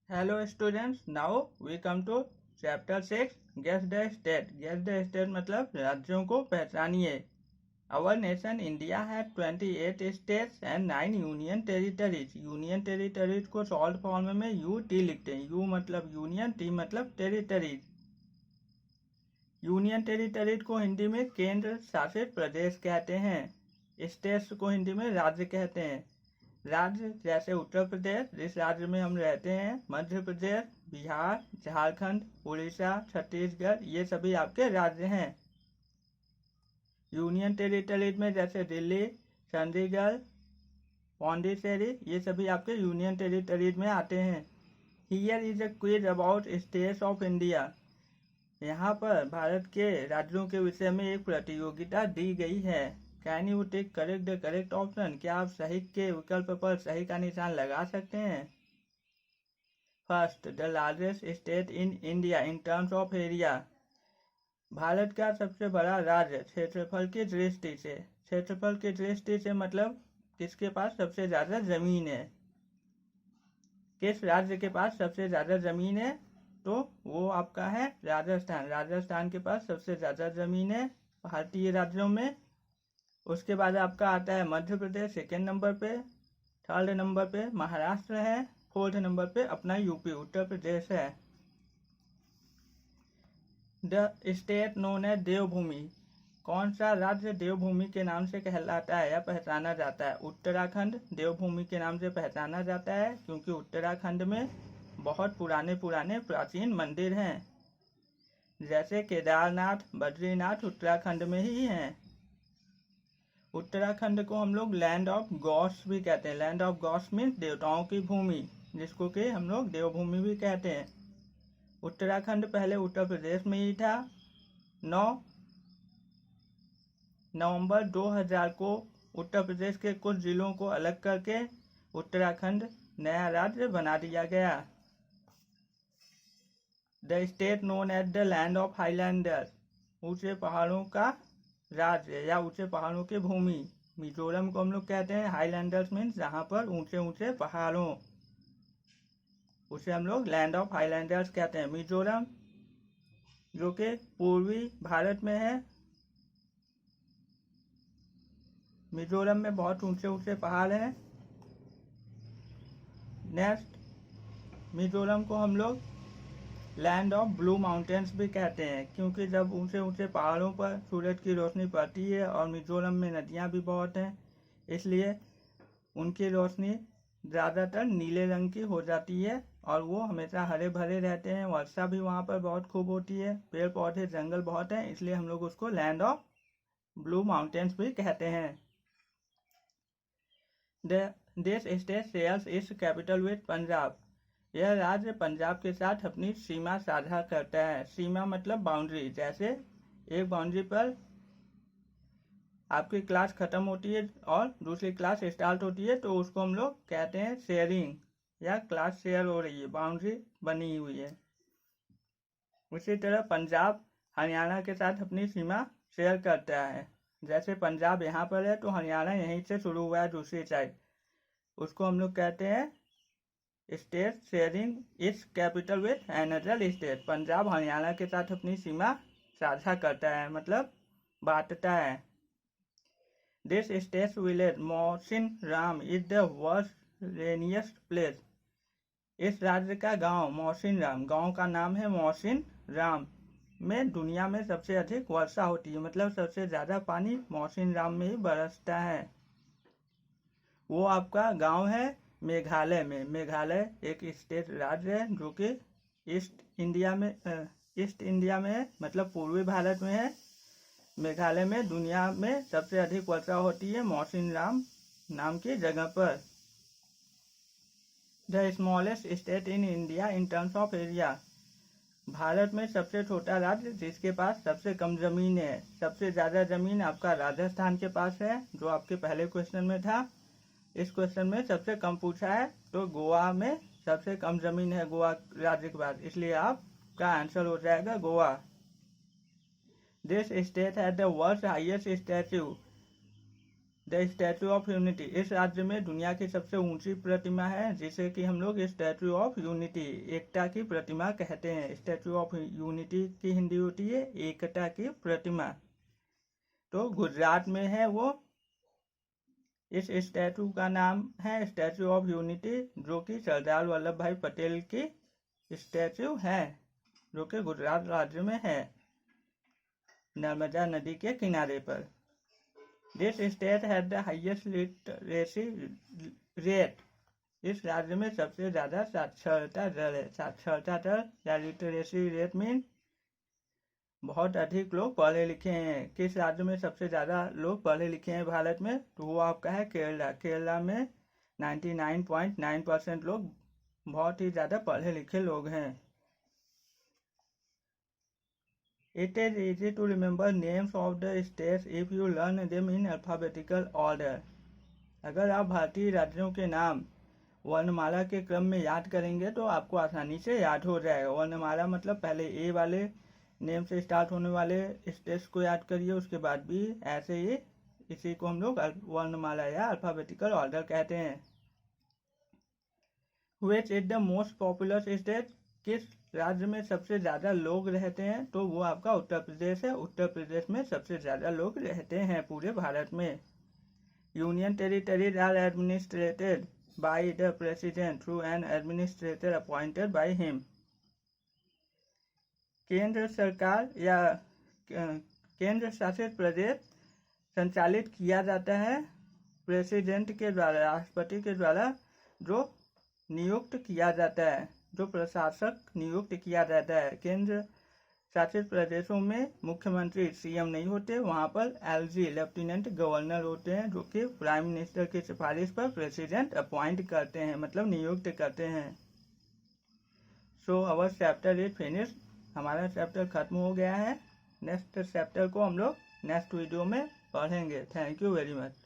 Hello students, now we come to chapter 6 Guess the state. Guess the state मतलब राज्यों को पहचानिए. Our nation India had 28 states and 9 union territories. Union territories को short form में UT लिखते हैं. U मतलब union, T मतलब territories. Union territories को हिंदी में केंद्र शासित प्रदेश कहते हैं. स्टेट्स को हिंदी में राज्य कहते हैं. राज्य जैसे उत्तर प्रदेश, जिस राज्य में हम रहते हैं, मध्य प्रदेश, बिहार, झारखंड, उड़ीसा, छत्तीसगढ़, ये सभी आपके राज्य हैं. यूनियन टेरिटरीज में जैसे दिल्ली, चंडीगढ़, पौंडीचेरी, ये सभी आपके यूनियन टेरिटरीज में आते हैं. Here is a quiz about states of India. यहाँ पर भारत के राज्यों के विषय में एक प्रतियोगिता दी गई है. Can you tick correct the correct option. क्या आप सही के विकल्प पर सही का निशान लगा सकते हैं. First, the largest state in India in terms of area. Bharat का सबसे बड़ा राज्य क्षेत्रफल की दृष्टि से. क्षेत्रफल की दृष्टि से मतलब किसके पास सबसे ज्यादा जमीन है. किस राज्य के पास सबसे ज्यादा जमीन है, तो वो आपका है राजस्थान. राजस्थान के पास सबसे ज्यादा जमीन है भारतीय राज्यों में. उसके बाद आपका आता है मध्य प्रदेश सेकेंड नंबर पे. थर्ड नंबर पे महाराष्ट्र है. फोर्थ नंबर पे अपना यूपी उत्तर प्रदेश है. द स्टेट नोन है देवभूमि. कौन सा राज्य देवभूमि के नाम से कहलाता है या पहचाना जाता है. उत्तराखंड देवभूमि के नाम से पहचाना जाता है क्योंकि उत्तराखंड में बहुत पुराने पुराने प्राचीन मंदिर हैं. जैसे केदारनाथ, बद्रीनाथ उत्तराखंड में ही हैं. उत्तराखंड को हम लोग लैंड ऑफ गॉड्स भी कहते हैं. लैंड ऑफ गॉड्स मीन्स देवताओं की भूमि, जिसको कि हम लोग देवभूमि भी कहते हैं. उत्तराखंड पहले उत्तर प्रदेश में ही था. 9 नवंबर 2000 को उत्तर प्रदेश के कुछ जिलों को अलग करके उत्तराखंड नया राज्य बना दिया गया. The state known as the land of highlanders. ऊंचे पहाड़ों का राज्य या ऊंचे पहाड़ों की भूमि. मिजोरम को हम लोग कहते हैं हाईलैंडर्स मीन्स जहां पर ऊंचे ऊंचे पहाड़ों, उसे हम लोग लैंड ऑफ हाईलैंडर्स कहते हैं. मिजोरम जो कि पूर्वी भारत में है. मिजोरम में बहुत ऊंचे ऊंचे पहाड़ हैं. नेक्स्ट, मिजोरम को हम लोग लैंड ऑफ ब्लू माउंटेन्स भी कहते हैं क्योंकि जब ऊंचे ऊंचे पहाड़ों पर सूरज की रोशनी पड़ती है और मिजोरम में नदियां भी बहुत हैं, इसलिए उनकी रोशनी ज़्यादातर नीले रंग की हो जाती है और वो हमेशा हरे भरे रहते हैं. वर्षा भी वहाँ पर बहुत खूब होती है. पेड़ पौधे जंगल बहुत हैं, इसलिए हम लोग उसको लैंड ऑफ ब्लू माउंटेन्स भी कहते हैं. This state shares it's capital with Punjab. यह राज्य पंजाब के साथ अपनी सीमा साझा करता है. सीमा मतलब बाउंड्री. जैसे एक बाउंड्री पर आपकी क्लास खत्म होती है और दूसरी क्लास स्टार्ट होती है, तो उसको हम लोग कहते हैं शेयरिंग या क्लास शेयर हो रही है, बाउंड्री बनी हुई है. उसी तरह पंजाब हरियाणा के साथ अपनी सीमा शेयर करता है. जैसे पंजाब यहाँ पर है तो हरियाणा यहीं से शुरू हुआ है दूसरी साइड. उसको हम लोग कहते हैं state sharing it's capital with another state. Punjab Haryana के साथ अपनी सीमा साझा करता है, मतलब बांटता है. This state village Mawsynram is the worst rainiest place. इस राज्य का गांव मोहसिन राम, गांव का नाम है मोहसिन राम, में दुनिया में सबसे अधिक वर्षा होती है. मतलब सबसे ज्यादा पानी मोहसिन राम में ही बरसता है. वो आपका गांव है मेघालय में. मेघालय एक स्टेट राज्य है जो कि ईस्ट इंडिया में है, मतलब पूर्वी भारत में है. मेघालय में दुनिया में सबसे अधिक वर्षा होती है मोहसिन राम नाम की जगह पर. The smallest state in India in terms of area. Bharat में सबसे छोटा राज्य जिसके पास सबसे कम जमीन है. सबसे ज्यादा जमीन आपका राजस्थान के पास है, जो आपके पहले क्वेश्चन में था. इस क्वेश्चन में सबसे कम पूछा है, तो गोवा में सबसे कम जमीन है गोवा राज्य के पास, इसलिए आपका आंसर हो जाएगा Goa. This state has the world's highest statue. The statue of unity, इस राज्य में दुनिया की सबसे ऊंची प्रतिमा है जिसे कि हम लोग स्टैचू ऑफ यूनिटी, एकता की प्रतिमा कहते हैं। स्टैचू ऑफ यूनिटी की हिंदी होती है एकता की प्रतिमा। तो गुजरात में है वो। इस स्टैचू का नाम है स्टैचू ऑफ यूनिटी, जो कि सरदार वल्लभ भाई पटेल की स्टैचू है, जो कि गुजरात राज्य में है, नर्मदा नदी के किनारे पर। This state has the highest literacy rate, इस राज्य में सबसे ज्यादा साक्षरता दर है। साक्षरता दर या लिटरेसी रेट मीन बहुत अधिक लोग पढ़े लिखे हैं। किस राज्य में सबसे ज्यादा लोग पढ़े लिखे हैं भारत में? तो वो आपका है केरला। केरला में 99.9% लोग बहुत ही ज्यादा पढ़े लिखे लोग हैं। It is easy to remember names of the states if you learn them in alphabetical order. अगर आप भारतीय राज्यों के नाम वर्णमाला के क्रम में याद करेंगे तो आपको आसानी से याद हो जाएगा। वर्णमाला मतलब पहले ए वाले नेम से स्टार्ट होने वाले स्टेट्स को याद करिए, उसके बाद भी ऐसे ही, इसी को हम लोग वर्णमाला या अल्फाबेटिकल ऑर्डर कहते हैं। Which is the most populous state? किस राज्य में सबसे ज्यादा लोग रहते हैं? तो वो आपका उत्तर प्रदेश है। उत्तर प्रदेश में सबसे ज्यादा लोग रहते हैं पूरे भारत में। Union territories are administered by the president through an administrator appointed by him. केंद्र सरकार या केंद्र शासित प्रदेश संचालित किया जाता है प्रेसिडेंट के द्वारा, राष्ट्रपति के द्वारा, जो नियुक्त किया जाता है, जो प्रशासक नियुक्त किया जाता है। केंद्र शासित प्रदेशों में मुख्यमंत्री सीएम नहीं होते, वहां पर एलजी लेफ्टिनेंट गवर्नर होते हैं, जो कि प्राइम मिनिस्टर की सिफारिश पर प्रेसिडेंट अपॉइंट करते हैं, मतलब नियुक्त करते हैं। सो अवर चैप्टर इज फिनिश, हमारा चैप्टर खत्म हो गया है। नेक्स्ट चैप्टर को हम लोग नेक्स्ट वीडियो में पढ़ेंगे। Thank you very much.